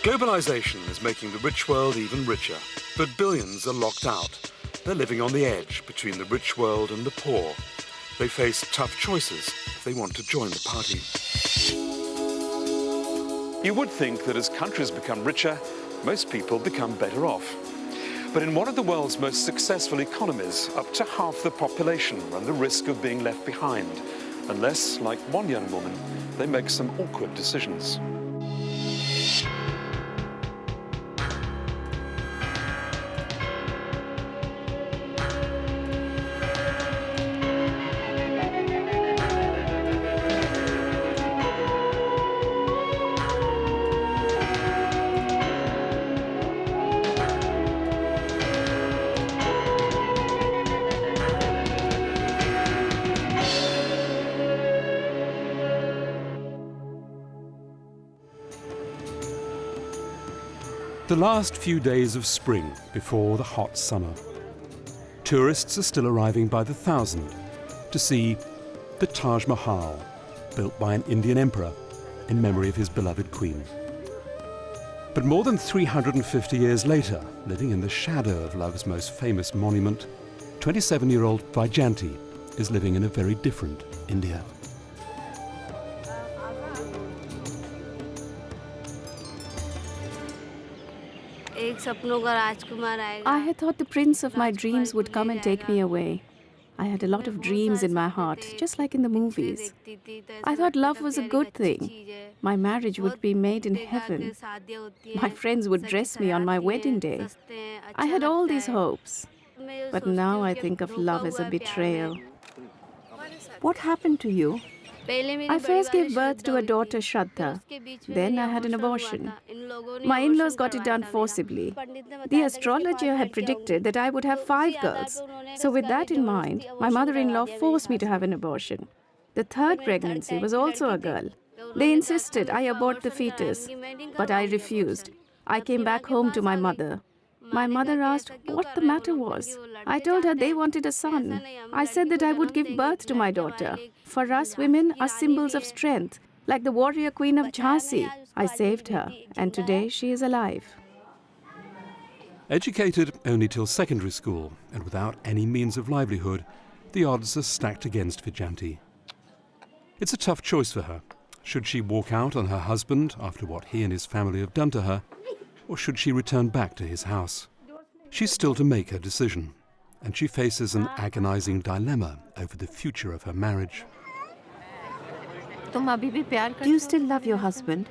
Globalization is making the rich world even richer, but billions are locked out. They're living on the edge between the rich world and the poor. They face tough choices if they want to join the party. You would think that as countries become richer, most people become better off. But in one of the world's most successful economies, up to half the population run the risk of being left behind, unless, like one young woman, they make some awkward decisions. The last few days of spring before the hot summer. Tourists are still arriving by the thousand to see the Taj Mahal, built by an Indian emperor in memory of his beloved queen. But more than 350 years later, living in the shadow of love's most famous monument, 27-year-old Vyjanthi is living in a very different India. I had thought the prince of my dreams would come and take me away. I had a lot of dreams in my heart, just like in the movies. I thought love was a good thing. My marriage would be made in heaven. My friends would dress me on my wedding day. I had all these hopes. But now I think of love as a betrayal. What happened to you? I first gave birth to a daughter, Shraddha. Then I had an abortion. My in-laws got it done forcibly. The astrologer had predicted that I would have 5 girls. So with that in mind, my mother-in-law forced me to have an abortion. The third pregnancy was also a girl. They insisted I abort the fetus, but I refused. I came back home to my mother. My mother asked what the matter was. I told her they wanted a son. I said that I would give birth to my daughter. For us, women are symbols of strength, like the warrior queen of Jhansi. I saved her, and today she is alive. Educated only till secondary school and without any means of livelihood, the odds are stacked against Vyjanthi. It's a tough choice for her. Should she walk out on her husband after what he and his family have done to her, or should she return back to his house? She's still to make her decision, and she faces an agonizing dilemma over the future of her marriage. Do you still love your husband?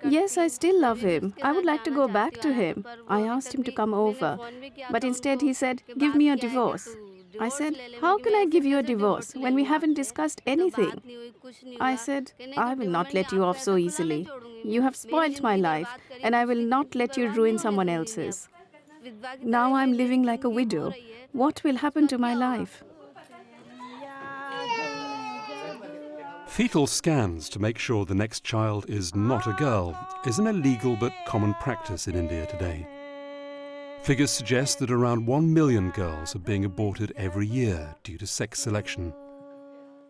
Yes, I still love him. I would like to go back to him. I asked him to come over, but instead he said, "Give me a divorce." I said, "How can I give you a divorce when we haven't discussed anything?" I said, "I will not let you off so easily. You have spoilt my life, and I will not let you ruin someone else's. Now I'm living like a widow. What will happen to my life?" Fetal scans to make sure the next child is not a girl is an illegal but common practice in India today. Figures suggest that around 1 million girls are being aborted every year due to sex selection.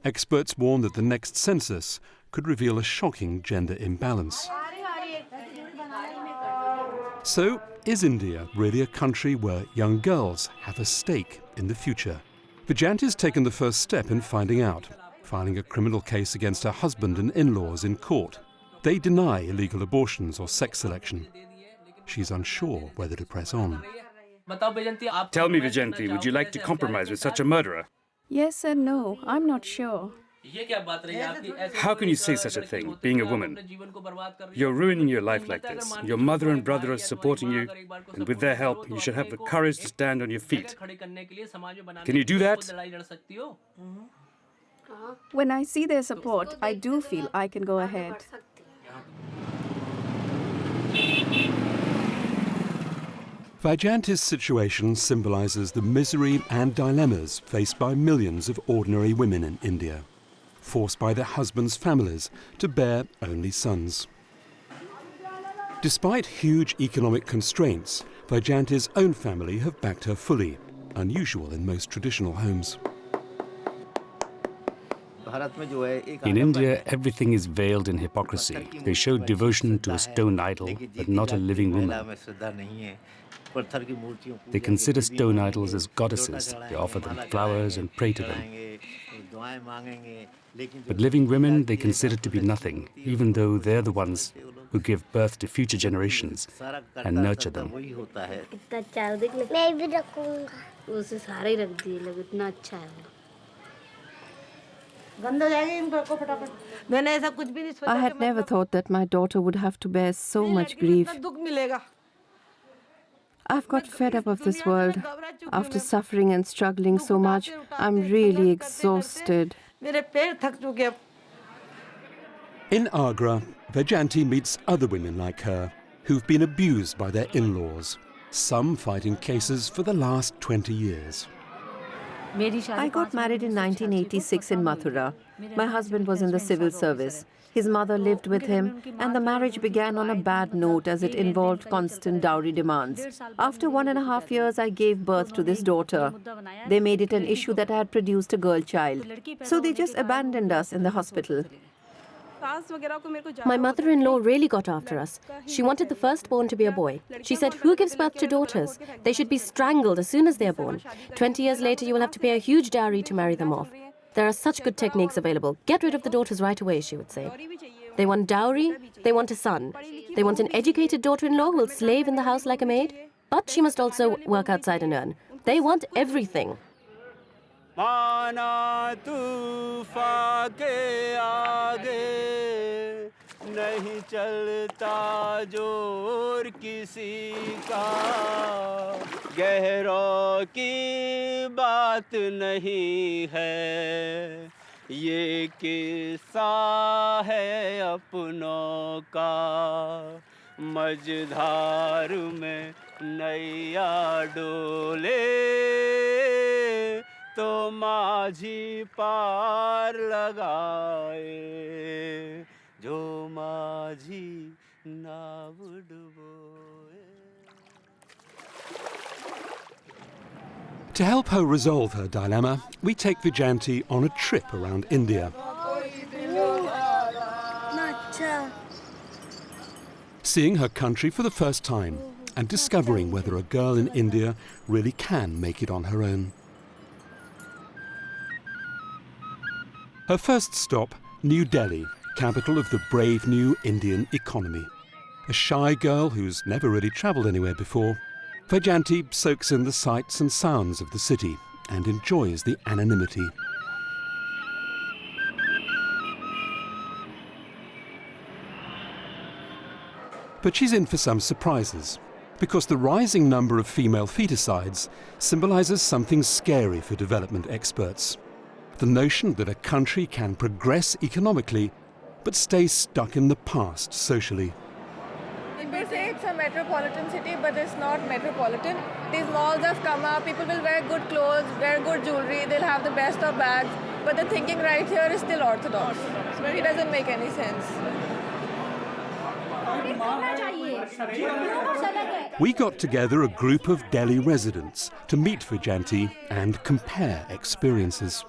Experts warn that the next census could reveal a shocking gender imbalance. So, is India really a country where young girls have a stake in the future? Vyjanthi's taken the first step in finding out, filing a criminal case against her husband and in-laws in court. They deny illegal abortions or sex selection. She's unsure whether to press on. Tell me, Vyjanthi, would you like to compromise with such a murderer? Yes and no. I'm not sure. How can you say such a thing, being a woman? You're ruining your life like this. Your mother and brother are supporting you, and with their help, you should have the courage to stand on your feet. Can you do that? When I see their support, I do feel I can go ahead. Vyjanthi's situation symbolizes the misery and dilemmas faced by millions of ordinary women in India, forced by their husbands' families to bear only sons. Despite huge economic constraints, Vyjanthi's own family have backed her fully, unusual in most traditional homes. In India, everything is veiled in hypocrisy. They show devotion to a stone idol, but not a living woman. They consider stone idols as goddesses. They offer them flowers and pray to them. But living women they consider to be nothing, even though they're the ones who give birth to future generations and nurture them. I had never thought that my daughter would have to bear so much grief. I've got fed up of this world. After suffering and struggling so much, I'm really exhausted. In Agra, Vyjanthi meets other women like her who've been abused by their in-laws, some fighting cases for the last 20 years. I got married in 1986 in Mathura. My husband was in the civil service. His mother lived with him, and the marriage began on a bad note as it involved constant dowry demands. After 1.5 years, I gave birth to this daughter. They made it an issue that I had produced a girl child. So they just abandoned us in the hospital. My mother-in-law really got after us. She wanted the firstborn to be a boy. She said, who gives birth to daughters? They should be strangled as soon as they are born. 20 years later, you will have to pay a huge dowry to marry them off. There are such good techniques available. Get rid of the daughters right away, she would say. They want dowry, they want a son. They want an educated daughter-in-law who will slave in the house like a maid. But she must also work outside and earn. They want everything. माना तूफान के आगे नहीं चलता जोर किसी का गहरों की बात नहीं है ये किस्सा है अपनों का मझधार में नैया डोले तो माझी पार लगाए जो माझी नाव डुबोए. To help her resolve her dilemma, we take Vyjanthi on a trip around India. Seeing her country for the first time and discovering whether a girl in India really can make it on her own. Her first stop, New Delhi, capital of the brave new Indian economy. A shy girl who's never really travelled anywhere before, Vyjanthi soaks in the sights and sounds of the city and enjoys the anonymity. But she's in for some surprises, because the rising number of female feticides symbolises something scary for development experts. The notion that a country can progress economically but stay stuck in the past socially. They say it's a metropolitan city, but it's not metropolitan. These malls have come up, people will wear good clothes, wear good jewelry, they'll have the best of bags, but the thinking right here is still orthodox. So it doesn't make any sense. We got together a group of Delhi residents to meet Vyjanthi and compare experiences.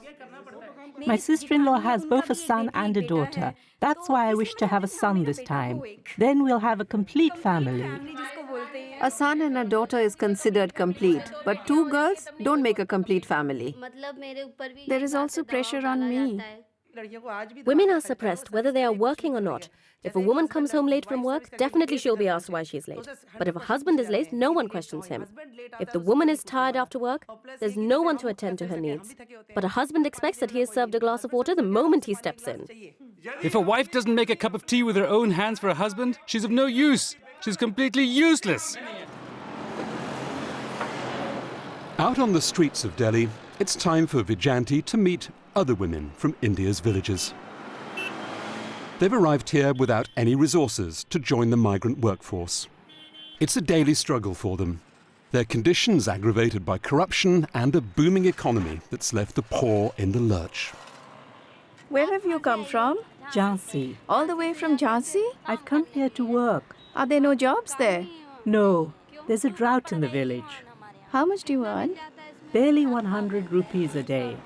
My sister-in-law has both a son and a daughter. That's why I wish to have a son this time. Then we'll have a complete family. A son and a daughter is considered complete, but 2 girls don't make a complete family. There is also pressure on me. Women are suppressed whether they are working or not. If a woman comes home late from work, definitely she'll be asked why she's late. But if a husband is late, no one questions him. If the woman is tired after work, there's no one to attend to her needs. But a husband expects that he is served a glass of water the moment he steps in. If a wife doesn't make a cup of tea with her own hands for a husband, she's of no use. She's completely useless. Out on the streets of Delhi, it's time for Vyjanthi to meet other women from India's villages. They've arrived here without any resources to join the migrant workforce. It's a daily struggle for them. Their conditions aggravated by corruption and a booming economy that's left the poor in the lurch. Where have you come from? Jhansi. All the way from Jhansi? I've come here to work. Are there no jobs there? No, there's a drought in the village. How much do you earn? Barely 100 rupees a day.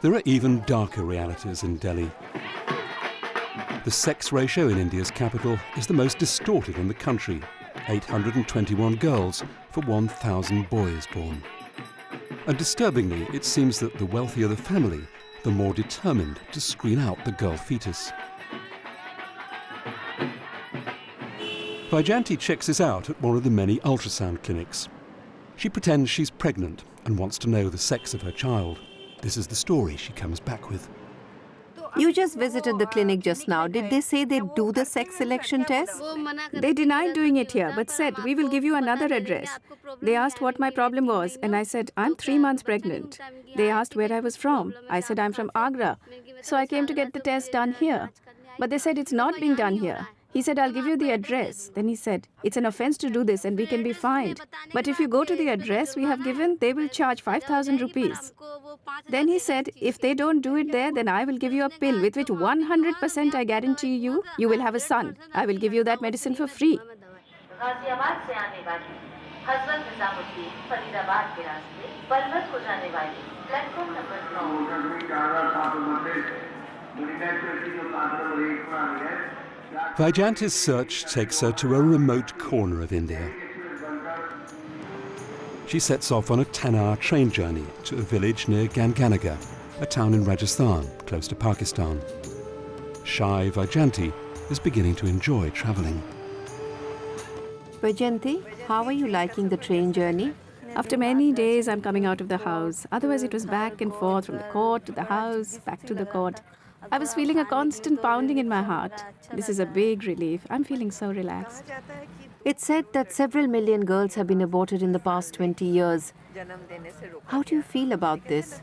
There are even darker realities in Delhi. The sex ratio in India's capital is the most distorted in the country, 821 girls for 1,000 boys born. And disturbingly, it seems that the wealthier the family, the more determined to screen out the girl fetus. Vyjanthi checks this out at one of the many ultrasound clinics. She pretends she's pregnant and wants to know the sex of her child. This is the story she comes back with. You just visited the clinic just now. Did they say they'd do the sex selection test? They denied doing it here, but said, we will give you another address. They asked what my problem was, and I said, I'm 3 months pregnant. They asked where I was from. I said, I'm from Agra. So I came to get the test done here. But they said it's not being done here. He said, I'll give you the address. Then he said, it's an offense to do this and we can be fined. But if you go to the address we have given, they will charge 5,000 rupees. Then he said, if they don't do it there, then I will give you a pill with which 100% I guarantee you, you will have a son. I will give you that medicine for free. Vyjanti's search takes her to a remote corner of India. She sets off on a 10-hour train journey to a village near Ganganagar, a town in Rajasthan, close to Pakistan. Shy Vyjanthi is beginning to enjoy travelling. Vyjanthi, how are you liking the train journey? After many days, I'm coming out of the house. Otherwise, it was back and forth from the court to the house, back to the court. I was feeling a constant pounding in my heart. This is a big relief. I'm feeling so relaxed. It's said that several million girls have been aborted in the past 20 years. How do you feel about this?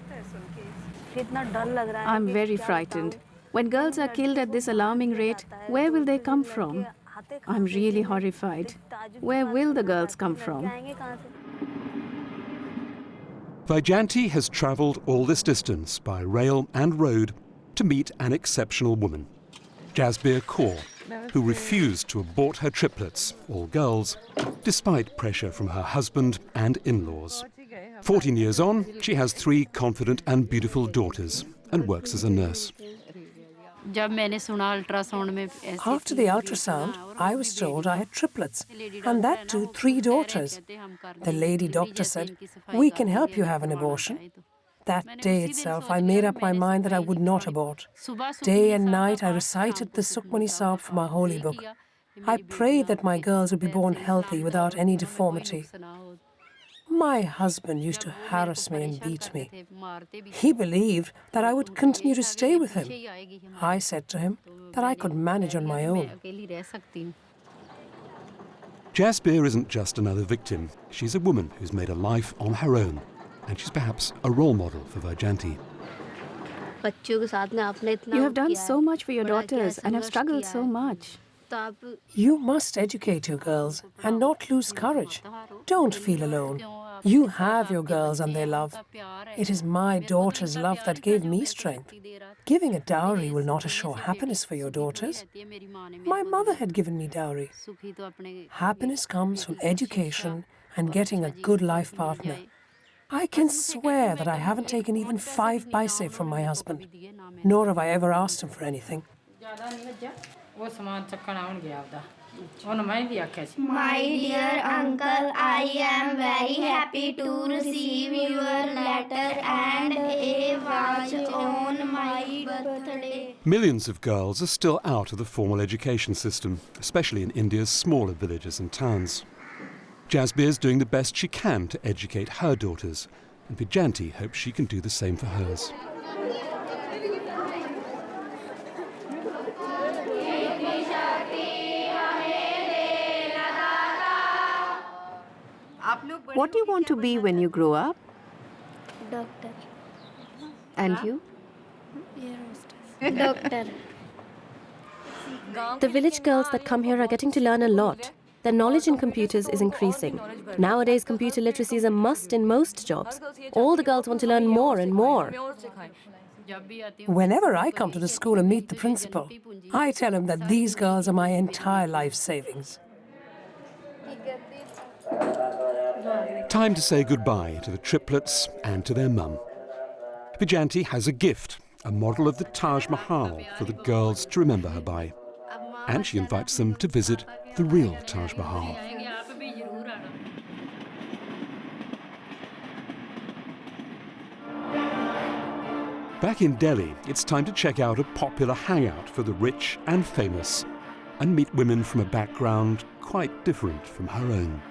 I'm very frightened. When girls are killed at this alarming rate, where will they come from? I'm really horrified. Where will the girls come from? Vyjanthi has travelled all this distance by rail and road to meet an exceptional woman, Jasbir Kaur, who refused to abort her triplets, all girls, despite pressure from her husband and in-laws. 14 years on, she has 3 confident and beautiful daughters and works as a nurse. After the ultrasound, I was told I had triplets, and that too 3 daughters. The lady doctor said, "We can help you have an abortion." That day itself, I made up my mind that I would not abort. Day and night, I recited the Sukhmani Sahib from our holy book. I prayed that my girls would be born healthy without any deformity. My husband used to harass me and beat me. He believed that I would continue to stay with him. I said to him that I could manage on my own. Jasbir isn't just another victim. She's a woman who's made a life on her own. And she's perhaps a role model for Vyjanthi. You have done so much for your daughters and have struggled so much. You must educate your girls and not lose courage. Don't feel alone. You have your girls and their love. It is my daughter's love that gave me strength. Giving a dowry will not assure happiness for your daughters. My mother had given me dowry. Happiness comes from education and getting a good life partner. I can swear that I haven't taken even 5 paise from my husband, nor have I ever asked him for anything. My dear uncle, I am very happy to receive your letter and a watch on my birthday. Millions of girls are still out of the formal education system, especially in India's smaller villages and towns. Jasbir's doing the best she can to educate her daughters, and Vyjanthi hopes she can do the same for hers. What do you want to be when you grow up? Doctor. And you? Doctor. The village girls that come here are getting to learn a lot. Their knowledge in computers is increasing. Nowadays, computer literacy is a must in most jobs. All the girls want to learn more and more. Whenever I come to the school and meet the principal, I tell him that these girls are my entire life savings. Time to say goodbye to the triplets and to their mum. Vyjanthi has a gift, a model of the Taj Mahal for the girls to remember her by. And she invites them to visit the real Taj Mahal. Back in Delhi, it's time to check out a popular hangout for the rich and famous and meet women from a background quite different from her own.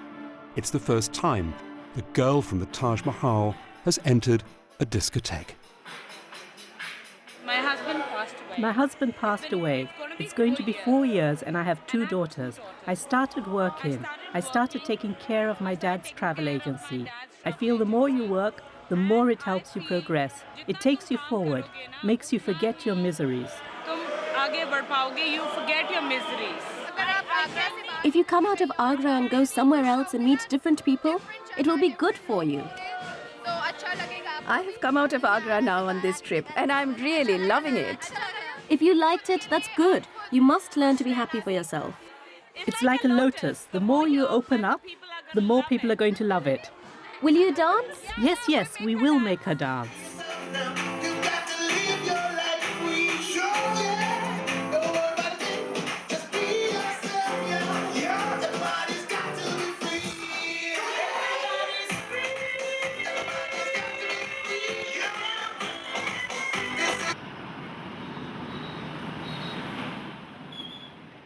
It's the first time the girl from the Taj Mahal has entered a discotheque. My husband passed away. It's going to be 4 years and I have 2 daughters. I started working. I started taking care of my dad's travel agency. I feel the more you work, the more it helps you progress. It takes you forward, makes you forget your miseries. If you come out of Agra and go somewhere else and meet different people, it will be good for you. I have come out of Agra now on this trip, and I'm really loving it. If you liked it, that's good. You must learn to be happy for yourself. It's like a lotus. The more you open up, the more people are going to love it. Will you dance? Yes, we will make her dance.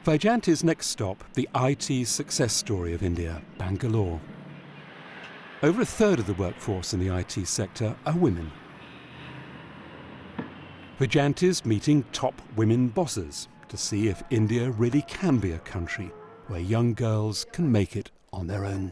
Vyjanthi's next stop, the IT success story of India, Bangalore. Over a third of the workforce in the IT sector are women. Vyjanthi's meeting top women bosses to see if India really can be a country where young girls can make it on their own.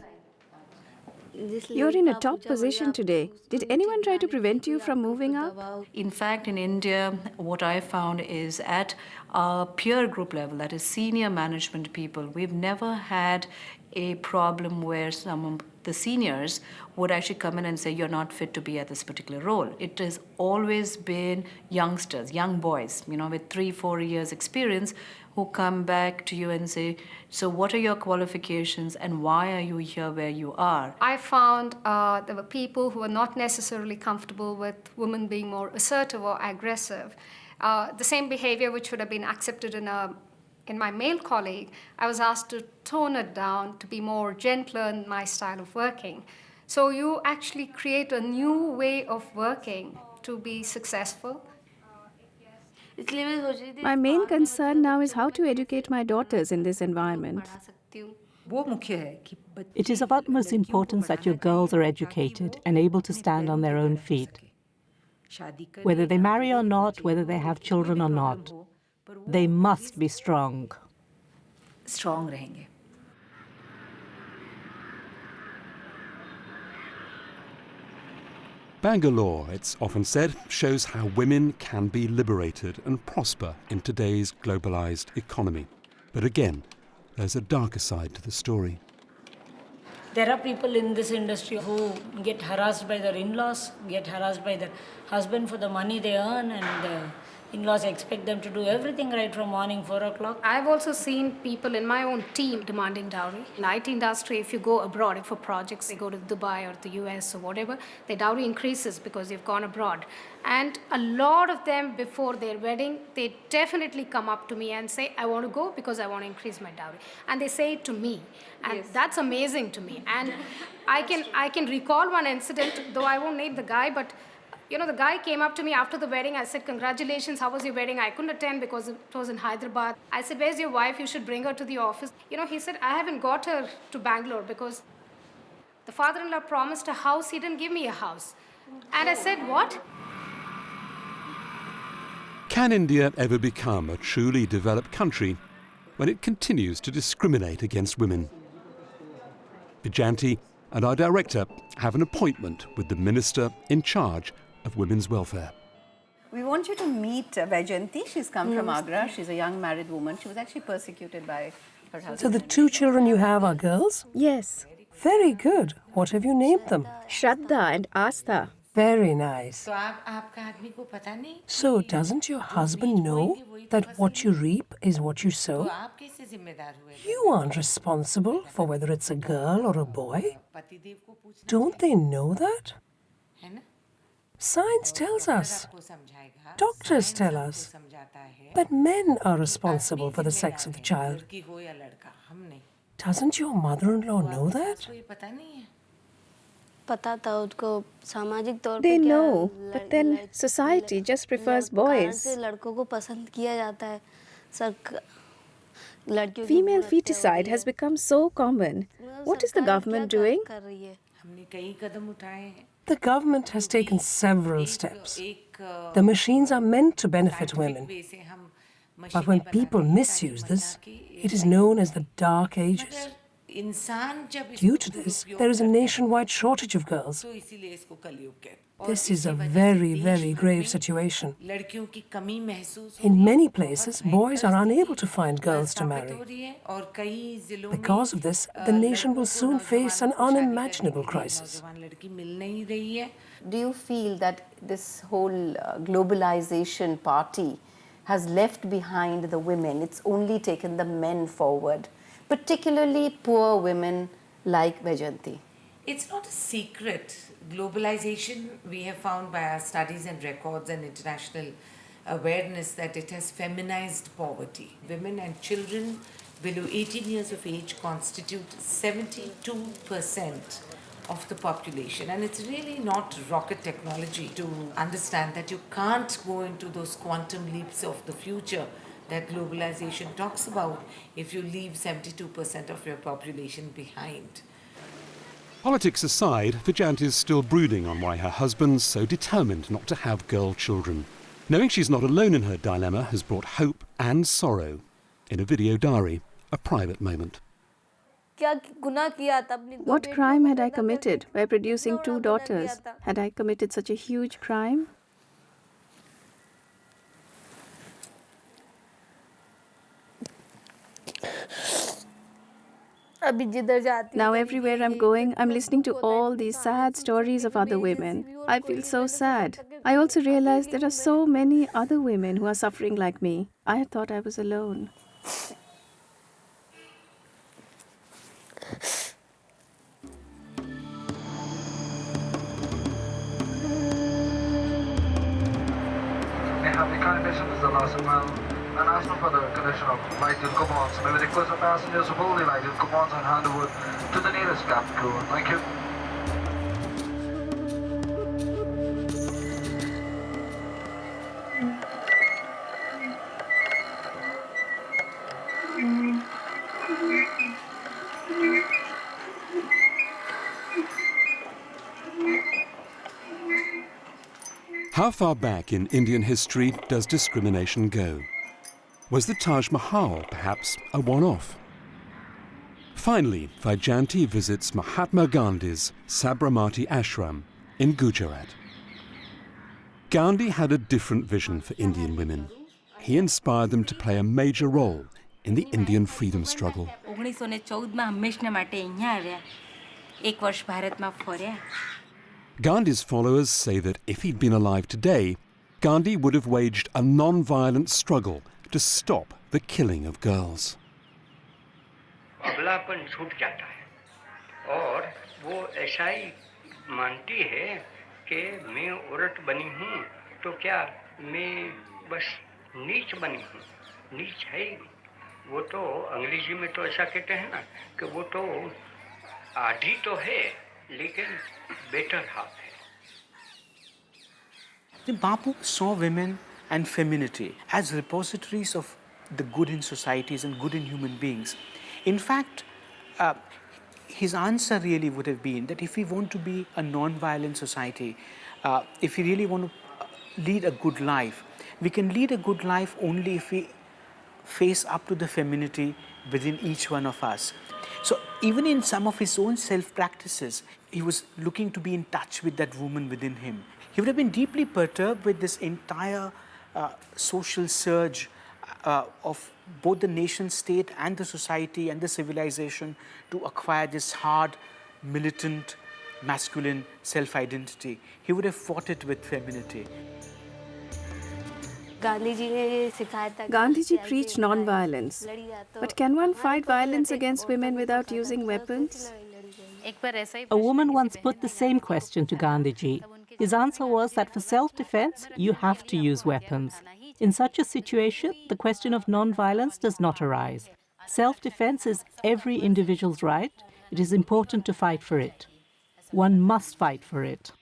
You're in a top position today. Did anyone try to prevent you from moving up? In fact, in India, what I found is at a peer group level, that is senior management people, we've never had a problem where some of the seniors would actually come in and say, you're not fit to be at this particular role. It has always been youngsters, young boys, with 3-4 years experience who come back to you and say, so what are your qualifications and why are you here where you are? I found there were people who were not necessarily comfortable with women being more assertive or aggressive. The same behavior which would have been accepted in my male colleague, I was asked to tone it down to be more gentler in my style of working. So you actually create a new way of working to be successful. My main concern now is how to educate my daughters in this environment. It is of utmost importance that your girls are educated and able to stand on their own feet. Whether they marry or not, whether they have children or not, they must be strong. Strong रहेंगे. Bangalore, it's often said, shows how women can be liberated and prosper in today's globalized economy. But again, there's a darker side to the story. There are people in this industry who get harassed by their in-laws, get harassed by their husband for the money they earn, and the in-laws expect them to do everything right from morning 4 o'clock. I've also seen people in my own team demanding dowry. In the IT industry, if you go abroad for projects, they go to Dubai or the US or whatever, the dowry increases because you've gone abroad. And a lot of them, before their wedding, they definitely come up to me and say, I want to go because I want to increase my dowry. And they say it to me. And that's amazing to me. And I can recall one incident, though I won't name the guy, but the guy came up to me after the wedding. I said, congratulations, how was your wedding? I couldn't attend because it was in Hyderabad. I said, where's your wife? You should bring her to the office. He said, I haven't got her to Bangalore because the father-in-law promised a house. He didn't give me a house. And I said, what? Can India ever become a truly developed country when it continues to discriminate against women? Vyjanthi and our director have an appointment with the minister in charge of women's welfare. We want you to meet Vyjanthi. She's come from Agra. She's a young married woman. She was actually persecuted by her husband. So the 2 children you have are girls? Yes. Very good. What have you named them? Shraddha and Astha. Very nice. So doesn't your husband know that what you reap is what you sow? You aren't responsible for whether it's a girl or a boy. Don't they know that? Science tells us, doctors tell us, that men are responsible for the sex of the child. Doesn't your mother-in-law know that? They know, but then society just prefers boys. Female feticide has become so common. What is the government doing? The government has taken several steps. The machines are meant to benefit women. But when people misuse this, it is known as the Dark Ages. Due to this, there is a nationwide shortage of girls. This is a very, very grave situation. In many places, boys are unable to find girls to marry. Because of this, the nation will soon face an unimaginable crisis. Do you feel that this whole globalization party has left behind the women? It's only taken the men forward, particularly poor women like Vyjanthi? It's not a secret. Globalization, we have found by our studies and records and international awareness that it has feminized poverty. Women and children below 18 years of age constitute 72% of the population. And it's really not rocket technology to understand that you can't go into those quantum leaps of the future that globalization talks about if you leave 72% of your population behind. Politics aside, Vyjanthi is still brooding on why her husband's so determined not to have girl children. Knowing she's not alone in her dilemma has brought hope and sorrow. In a video diary, a private moment. What crime had I committed by producing 2 daughters? Had I committed such a huge crime? Now everywhere I'm going, I'm listening to all these sad stories of other women. I feel so sad. I also realize there are so many other women who are suffering like me. I had thought I was alone. May have the kind of the last mile. And asking for the condition of light and coupons. May we request the passengers of fully lighted coupons and hand over to the nearest cab crew. Thank you. How far back in Indian history does discrimination go? Was the Taj Mahal perhaps a one-off? Finally, Vyjanthi visits Mahatma Gandhi's Sabarmati ashram in Gujarat. Gandhi had a different vision for Indian women. He inspired them to play a major role in the Indian freedom struggle. Gandhi's followers say that if he'd been alive today, Gandhi would have waged a non-violent struggle to stop the killing of girls. अबलापन छूट जाता है और वो ऐसा ही मानती है कि मैं औरत बनी हूँ तो क्या मैं बस नीच बनी हूँ नीच है वो तो अंग्रेजी में तो ऐसा कहते हैं ना कि वो तो आधी तो है लेकिन बेटर हाफ है. The Bapu saw women and femininity as repositories of the good in societies and good in human beings. In fact, his answer really would have been that if we want to be a non-violent society, if we really want to lead a good life, we can lead a good life only if we face up to the femininity within each one of us. So even in some of his own self-practices, he was looking to be in touch with that woman within him. He would have been deeply perturbed with this entire social surge of both the nation state and the society and the civilization to acquire this hard, militant, masculine self-identity. He would have fought it with femininity. Gandhiji preached non-violence. But can one fight violence against women without using weapons? A woman once put the same question to Gandhiji. His answer was that for self-defense, you have to use weapons. In such a situation, the question of non-violence does not arise. Self-defense is every individual's right. It is important to fight for it. One must fight for it.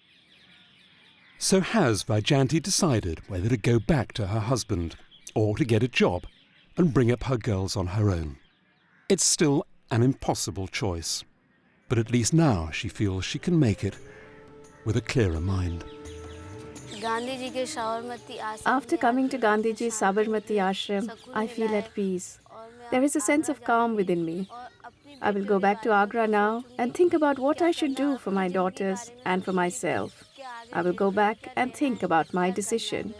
So has Vyjanthi decided whether to go back to her husband or to get a job and bring up her girls on her own? It's still an impossible choice, but at least now she feels she can make it with a clearer mind. After coming to Gandhiji's Sabarmati ashram, I feel at peace. There is a sense of calm within me. I will go back to Agra now and think about what I should do for my daughters and for myself. I will go back and think about my decision.